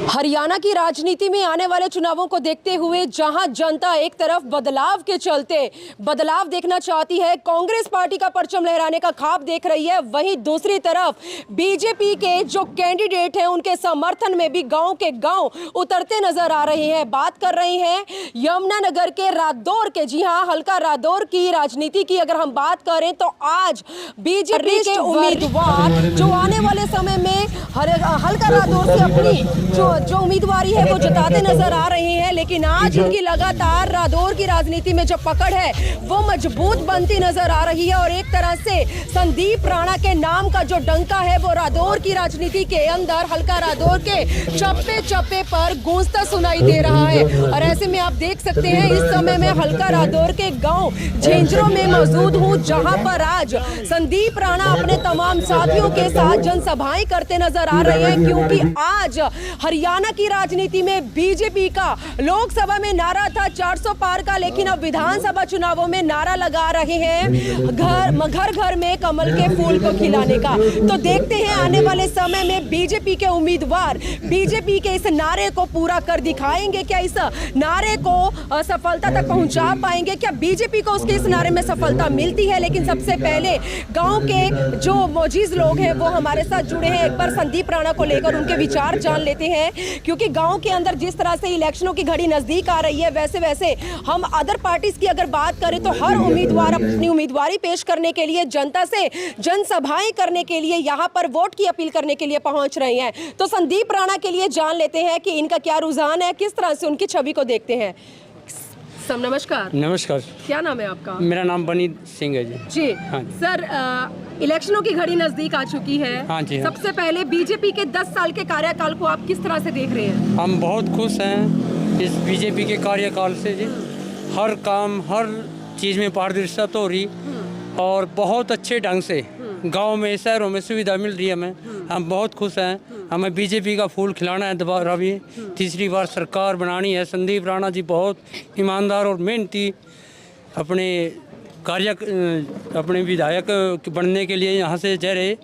हरियाणा की राजनीति में आने वाले चुनावों को देखते हुए जहां जनता एक तरफ बदलाव के चलते बदलाव देखना चाहती है, कांग्रेस पार्टी का परचम लहराने का ख्वाब देख रही है, वहीं दूसरी तरफ बीजेपी के जो कैंडिडेट हैं उनके समर्थन में भी गांव के गांव उतरते नजर आ रहे हैं। बात कर रहे हैं यमुनानगर के रादौर के। जी हां, हल्का रादौर की राजनीति की अगर हम बात करें तो आज बीजेपी के उम्मीदवार जो आने वाले समय में हल्का रादौर से अपनी जो उम्मीदवारी है वो जताते नजर आ रहे हैं, लेकिन आज उनकी लगातार रादौर की राजनीति में जो पकड़ है वो मजबूत बनती नजर आ रही है और एक तरह से संदीप राणा के नाम का जो डंका है वो रादौर की राजनीति के अंदर हल्का रादौर के चप्पे चप्पे पर गूंजता सुनाई दे रहा है। और ऐसे में आप देख सकते हैं इस समय में हल्का रादौर के गांव झेंझरों में मौजूद हूं, जहां पर आज संदीप राणा अपने तमाम साथियों के साथ जनसभाएं करते नजर आ रहे हैं, क्योंकि आज हरियाणा की राजनीति में बीजेपी का लोकसभा में नारा था 400 पार का, लेकिन अब विधानसभा चुनावों में नारा लगा रहे हैं घर घर में कमल के फूल को खिलाने का। तो देखते हैं आने वाले समय में बीजेपी के उम्मीदवार बीजेपी के इस नारे को पूरा कर दिखाएंगे, क्या इस नारे को सफलता तक पहुंचा पाएंगे, क्या बीजेपी को उसके इस नारे में सफलता मिलती है। लेकिन सबसे पहले गांव के जो मौजूद लोग हैं वो हमारे साथ जुड़े हैं, एक बार संदीप राणा को लेकर उनके विचार जान लेते हैं, क्योंकि गांव के अंदर जिस तरह से इलेक्शनों की घड़ी नजदीक आ रही है वैसे वैसे हम अदर पार्टीज की अगर बात करें तो हर उम्मीदवार अपनी उम्मीदवारी पेश करने के लिए जनता से जनसभाएं करने के लिए यहाँ पर वोट की अपील करने के लिए पहुंच रहे हैं। तो संदीप राणा के लिए जान लेते हैं कि इनका क्या रुझान है, किस तरह से उनकी छवि को देखते हैं। सर नमस्कार। नमस्कार। क्या नाम है आपका? मेरा नाम बनी सिंह है जी। जी हाँ। सर, इलेक्शनों की घड़ी नजदीक आ चुकी है। हाँ जी। हाँ। सबसे पहले बीजेपी के 10 साल के कार्यकाल को आप किस तरह से देख रहे हैं? हम बहुत खुश हैं इस बीजेपी के कार्यकाल से जी। हर काम हर चीज़ में पारदर्शिता तो हो रही और बहुत अच्छे ढंग से गांव में शहरों में सुविधा मिल रही है हमें। हम बहुत खुश हैं। हमें बीजेपी का फूल खिलाना है दोबारा भी, तीसरी बार सरकार बनानी है। संदीप राणा जी बहुत ईमानदार और मेहनती अपने अपने विधायक बनने के लिए यहाँ से जा रहे,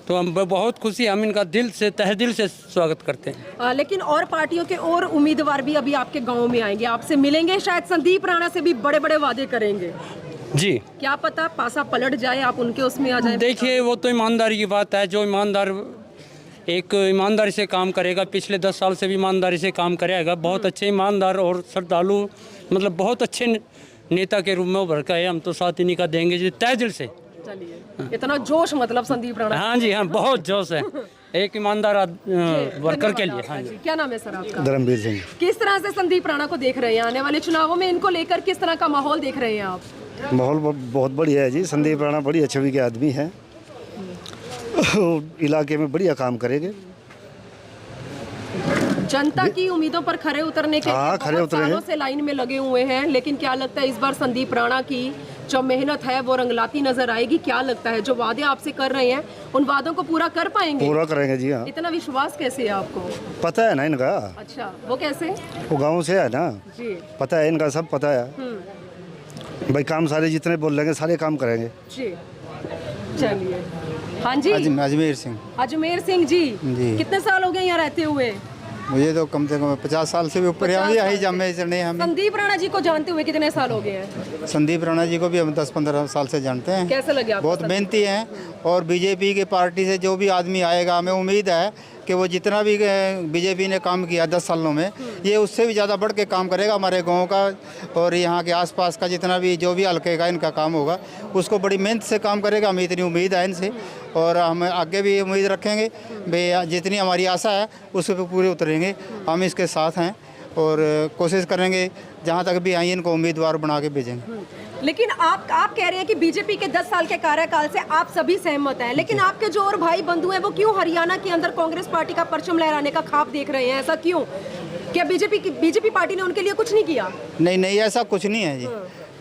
तो हम बहुत खुशी, हम इनका दिल से तहे दिल से स्वागत करते हैं। लेकिन और पार्टियों के और उम्मीदवार भी अभी आपके गांव में आएंगे, आपसे मिलेंगे, शायद संदीप राणा से भी बड़े बड़े वादे करेंगे जी। क्या पता पासा पलट जाए, आप उनके उसमें आ जाए। देखिए वो तो ईमानदारी की बात है, जो ईमानदार एक ईमानदारी से काम करेगा, पिछले 10 साल से भी ईमानदारी से काम करेगा, बहुत अच्छे ईमानदार और श्रद्धालु, मतलब बहुत अच्छे नेता के रूप में उभर का है। हम तो साथ इन्हीं का देंगे जी तहे दिल से। चलिए, इतना जोश मतलब संदीप राणा। हाँ जी, हाँ बहुत जोश है एक ईमानदार वर्कर के लिए। हाँ जी। क्या नाम है सर आपका? धर्मवीर सिंह। किस तरह से संदीप राणा को देख रहे हैं आने वाले चुनावों में, इनको लेकर किस तरह का माहौल देख रहे हैं आप? माहौल बहुत बढ़िया है जी। संदीप राणा बढ़िया छवि के आदमी हैं, इलाके में बढ़िया काम करेंगे। जनता की उम्मीदों पर खरे उतरने के लिए खरे उतरे सालों से लाइन में लगे हुए हैं, लेकिन क्या लगता है इस बार संदीप राणा की जो मेहनत है वो रंगलाती नजर आएगी? क्या लगता है जो वादे आपसे कर रहे हैं उन वादों को पूरा कर पाएंगे? पूरा करेंगे जी। हाँ, इतना विश्वास कैसे है आपको? पता है ना इनका। अच्छा, वो कैसे? वो गांव से है ना जी। पता है इनका, सब पता है भाई। काम सारे जितने बोल लेंगे सारे काम करेंगे जी। चलिए, हाँ जी। अजमेर सिंह। अजमेर सिंह जी, कितने साल हो गए यहाँ रहते हुए? मुझे तो कम से कम 50 साल से भी ऊपर है। यही जमे चढ़ने हम। संदीप राणा जी को जानते हुए कितने साल हो गए हैं? संदीप राणा जी को भी हम 10-15 साल से जानते हैं। कैसे लगे आपको? बहुत मेहनती हैं और बीजेपी के पार्टी से जो भी आदमी आएगा, हमें उम्मीद है कि वो जितना भी बीजेपी ने काम किया 10 सालों में, ये उससे भी ज़्यादा बढ़ के काम करेगा हमारे गांव का और यहाँ के आसपास का जितना भी जो भी हल्के का इनका काम होगा उसको बड़ी मेहनत से काम करेगा। हमें इतनी उम्मीद है इनसे और हम आगे भी उम्मीद रखेंगे भाई, जितनी हमारी आशा है उस पर पूरे उतरेंगे। हम इसके साथ हैं और कोशिश करेंगे जहाँ तक भी आई इनको उम्मीदवार बना के भेजेंगे। लेकिन आप कह रहे हैं कि बीजेपी के 10 साल के कार्यकाल से आप सभी सहमत हैं, लेकिन आपके जो और भाई बंधु हैं वो क्यों हरियाणा के अंदर कांग्रेस पार्टी का परचम लहराने का ख्वाब देख रहे हैं? ऐसा क्यों? क्या बीजेपी पार्टी ने उनके लिए कुछ नहीं किया? नहीं, ऐसा कुछ नहीं है जी।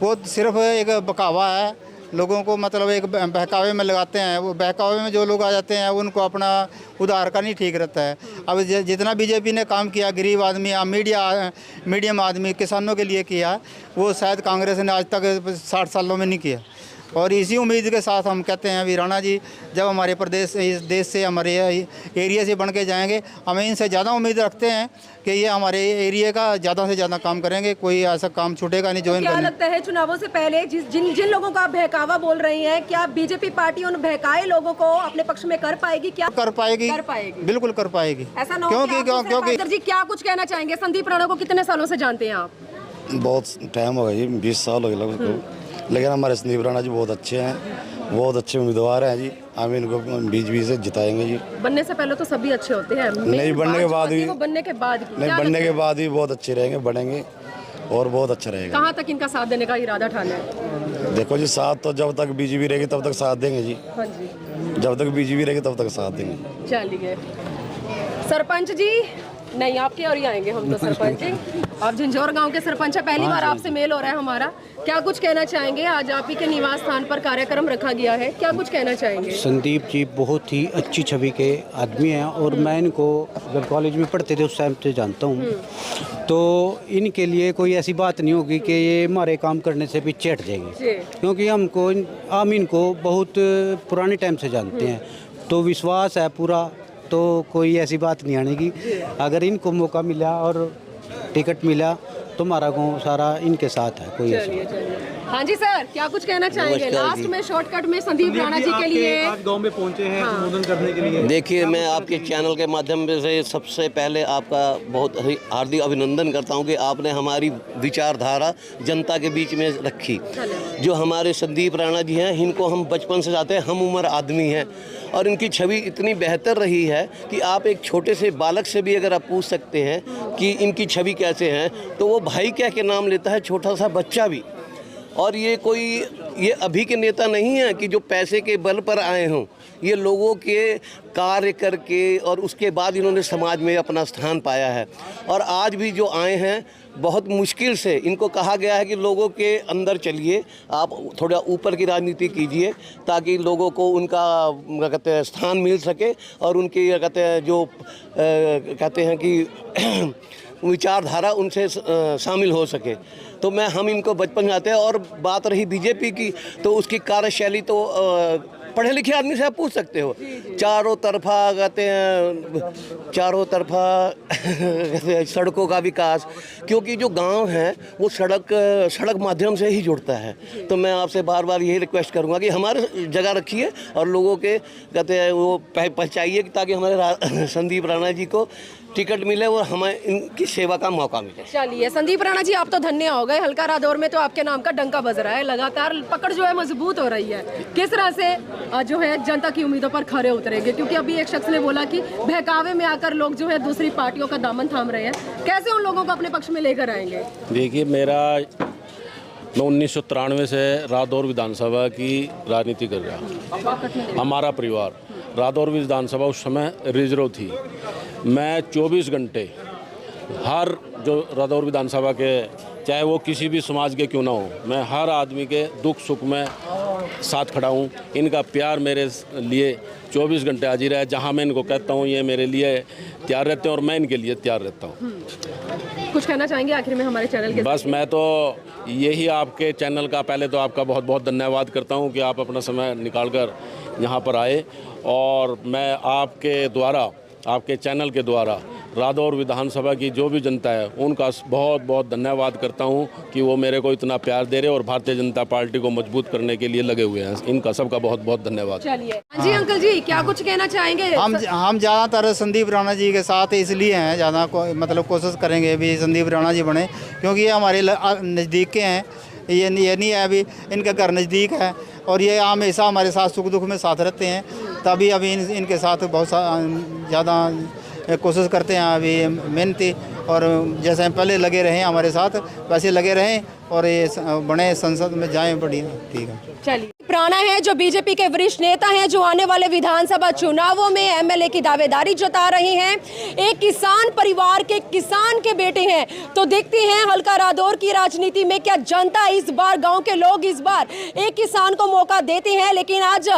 वो सिर्फ एक बकावा है, लोगों को मतलब एक बहकावे में लगाते हैं। वो बहकावे में जो लोग आ जाते हैं उनको अपना उधार का नहीं ठीक रहता है। अब जितना बीजेपी ने काम किया गरीब आदमी या मीडियम आदमी किसानों के लिए किया, वो शायद कांग्रेस ने आज तक 60 सालों में नहीं किया। और इसी उम्मीद के साथ हम कहते हैं अभी राणा जी जब हमारे प्रदेश इस देश से हमारे एरिया से बन के जाएंगे, हमें इनसे ज़्यादा उम्मीद रखते हैं कि ये हमारे एरिया का ज़्यादा से ज़्यादा काम करेंगे, कोई ऐसा काम छूटेगा नहीं जो क्या इनका। लगता है चुनावों से पहले जिन लोगों का आप बहकावा बोल रही हैं, क्या बीजेपी पार्टी उन बहकाए लोगों को अपने पक्ष में कर पाएगी? क्या कर पाएगी? कर पाएगी, बिल्कुल कर पाएगी। ऐसा ना हो क्योंकि जी क्या कुछ कहना चाहेंगे? संदीप राणा को कितने सालों से जानते हैं आप? बहुत टाइम हो गया जी, 20 साल हो गए लगभग। लेकिन हमारे संदीप राणा जी बहुत अच्छे हैं, बहुत अच्छे उम्मीदवार हैं जी। हम इनको बीच से जिताएंगे जी। बनने से पहले तो सभी अच्छे होते हैं, नहीं बनने के बाद भी, बनने के बाद नहीं बनने के बाद भी बहुत अच्छे रहेंगे, बढ़ेंगे और बहुत अच्छा रहेगा। कहाँ तक इनका साथ देने का इरादा ठाना है? देखो जी, साथ तो जब तक बीजेपी रहेगी तब तक साथ देंगे जी। हाँ जी, जब तक बीजेपी रहेगी तब तक साथ देंगे। चलिए सरपंच जी, नहीं आपके और ही आएंगे हम तो। सरपंच जी, आप झंझोर गांव के सरपंच है, पहली बार आपसे मेल हो रहा है हमारा। क्या कुछ कहना चाहेंगे? आज आप ही के निवास स्थान पर कार्यक्रम रखा गया है, क्या कुछ कहना चाहेंगे? संदीप जी बहुत ही अच्छी छवि के आदमी हैं और मैं इनको जब कॉलेज में पढ़ते थे उस टाइम से जानता हूँ। तो इनके लिए कोई ऐसी बात नहीं होगी कि ये हमारे काम करने से पीछे हट जाएंगे, क्योंकि हम इनको बहुत पुराने टाइम से जानते हैं, तो विश्वास है पूरा, तो कोई ऐसी बात नहीं आने की। अगर इनको मौका मिला और टिकट मिला तो हमारा गाँव सारा इनके साथ है, कोई ऐसा। हाँ जी सर, क्या कुछ कहना चाहेंगे लास्ट में शॉर्टकट में संदीप राणा जी के लिए? आज गांव में पहुंचे हैं संबोधन करने के लिए। देखिए, मैं आपके चैनल के माध्यम से सबसे पहले आपका बहुत हार्दिक अभिनंदन करता हूं कि आपने हमारी विचारधारा जनता के बीच में रखी। जो हमारे संदीप राणा जी हैं, इनको हम बचपन से जाते हैं, हम उम्र आदमी हैं और इनकी छवि इतनी बेहतर रही है कि आप एक छोटे से बालक से भी अगर आप पूछ सकते हैं कि इनकी छवि कैसे है, तो वो भाई कह के नाम लेता है, छोटा सा बच्चा भी। और ये अभी के नेता नहीं हैं कि जो पैसे के बल पर आए हों, ये लोगों के कार्य करके और उसके बाद इन्होंने समाज में अपना स्थान पाया है। और आज भी जो आए हैं, बहुत मुश्किल से इनको कहा गया है कि लोगों के अंदर चलिए, आप थोड़ा ऊपर की राजनीति कीजिए ताकि लोगों को उनका क्या कहते हैं स्थान मिल सके और उनकी क्या कहते हैं जो कहते हैं कि विचारधारा उनसे शामिल हो सके। तो हम इनको बचपन जाते हैं। और बात रही बीजेपी की, तो उसकी कार्यशैली तो पढ़े लिखे आदमी से आप पूछ सकते हो। चारों तरफा कहते हैं, चारों तरफा सड़कों का विकास, क्योंकि जो गांव है वो सड़क माध्यम से ही जुड़ता है। तो मैं आपसे बार बार यही रिक्वेस्ट करूंगा कि हमारे जगह रखिए और लोगों के कहते हैं वो पहुँचाइए ताकि हमारे संदीप राणा जी को टिकट मिले और हमें इनकी सेवा का मौका मिले। चलिए संदीप राणा जी, आप तो धन्य हो गए। हल्का रादौर में तो आपके नाम का डंका बज रहा है, लगातार पकड़ जो है मजबूत हो रही है। किस तरह से जो है जनता की उम्मीदों पर खरे उतरेंगे? क्योंकि अभी एक शख्स ने बोला कि बहकावे में आकर लोग जो है दूसरी पार्टियों का दामन थाम रहे हैं, कैसे उन लोगों को अपने पक्ष में लेकर आएंगे? देखिए, मैं 1993 से रादौर विधानसभा की राजनीति कर रहा हूँ। हमारा परिवार रादौर विधानसभा उस समय रिजर्व थी। मैं 24 घंटे हर जो रादौर विधानसभा के, चाहे वो किसी भी समाज के क्यों ना हो, मैं हर आदमी के दुख सुख में साथ खड़ा हूँ। इनका प्यार मेरे लिए 24 घंटे हाजिर है। जहाँ मैं इनको कहता हूँ ये मेरे लिए तैयार रहते हैं और मैं इनके लिए तैयार रहता हूँ। कुछ कहना चाहेंगे आखिर में हमारे चैनल के? बस मैं तो यही आपके चैनल का पहले तो आपका बहुत बहुत धन्यवाद करता हूँ कि आप अपना समय निकालकर यहाँ पर आए। और मैं आपके द्वारा, आपके चैनल के द्वारा रादौर विधानसभा की जो भी जनता है उनका बहुत बहुत धन्यवाद करता हूं कि वो मेरे को इतना प्यार दे रहे और भारतीय जनता पार्टी को मजबूत करने के लिए लगे हुए हैं। इनका सबका बहुत बहुत धन्यवाद। चलिए जी अंकल जी, क्या कुछ कहना चाहेंगे? हम ज़्यादातर संदीप राणा जी के साथ इसलिए हैं, ज़्यादा मतलब कोशिश करेंगे भी संदीप राणा जी बने, क्योंकि ये हमारे नज़दीक के हैं। ये नहीं है अभी इनका घर नज़दीक है और ये हमेशा हमारे साथ सुख दुख में साथ रहते हैं। तभी अभी इनके साथ बहुत ज़्यादा कोशिश करते हैं, अभी मेहनती, और जैसे पहले लगे रहें हमारे साथ वैसे लगे रहें और ये बड़े संसद में जाएं। बढ़िया, ठीक है। चलिए, प्राणा है जो बीजेपी के वरिष्ठ नेता हैं, जो आने वाले विधानसभा चुनावों में एमएलए की दावेदारी जता रहे हैं। एक किसान परिवार के किसान के बेटे हैं। तो देखते हैं हल्का रादौर की राजनीति में क्या जनता इस बार, गांव के लोग इस बार एक किसान को मौका देते हैं। लेकिन आज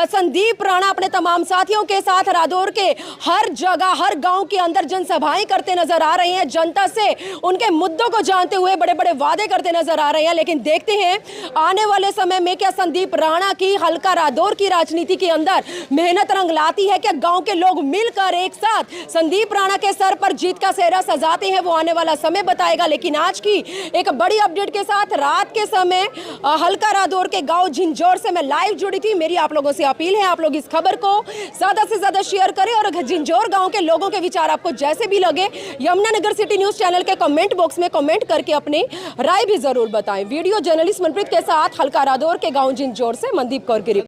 संदीप राणा अपने तमाम साथियों के साथ रादौर के हर जगह, हर गाँव के अंदर जनसभाएं करते नजर आ रहे हैं, जनता से उनके मुद्दों को जानते हुए बड़े बड़े वादे करते नजर आ रहे हैं। लेकिन देखते हैं आने वाले समय में क्या संदीप राणा की, हल्का रादौर की राजनीति के अंदर मेहनत रंग लाती है? क्या गांव के लोग मिलकर एक साथ संदीप राणा के सर पर जीत का सेहरा सजाते हैं? वो आने वाला समय बताएगा। लेकिन आज की एक बड़ी अपडेट के साथ रात के समय हल्का रादौर के गांव झिंझोर से मैं लाइव जुड़ी थी। मेरी आप लोगों से अपील है, आप लोग इस खबर को ज्यादा से ज्यादा शेयर करें और झिंझोर गांव के लोगों के विचार आपको जैसे भी लगे यमुनानगर सिटी न्यूज चैनल के कमेंट बॉक्स में कमेंट करके अपनी राय भी जरूर बताएं। वीडियो जर्नलिस्ट मनप्रीत के साथ हल्का रादौर के गांव झिंझोर से मनदीप कौर की रिपोर्ट।